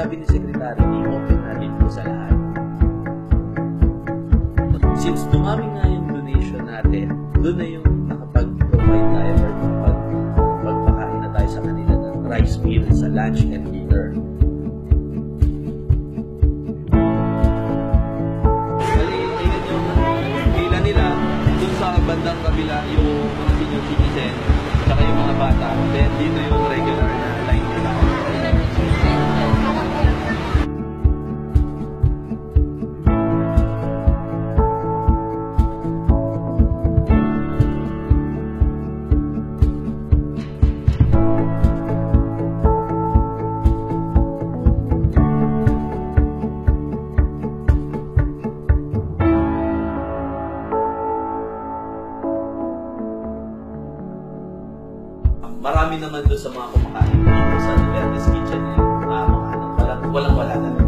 sabi ni Secretary, i-open natin po sa lahat. Since dumami nga yung donation natin, doon na yung nakapag-provide tayo or magpakain na tayo sa kanila ng rice meal sa lunch and dinner. Bandang kabila yung mga senior citizen saka yung mga bata, then dito yung regular na line nila. Marami naman doon sa mga kumakain dito sa Duverne's Kitchen, walang-wala na.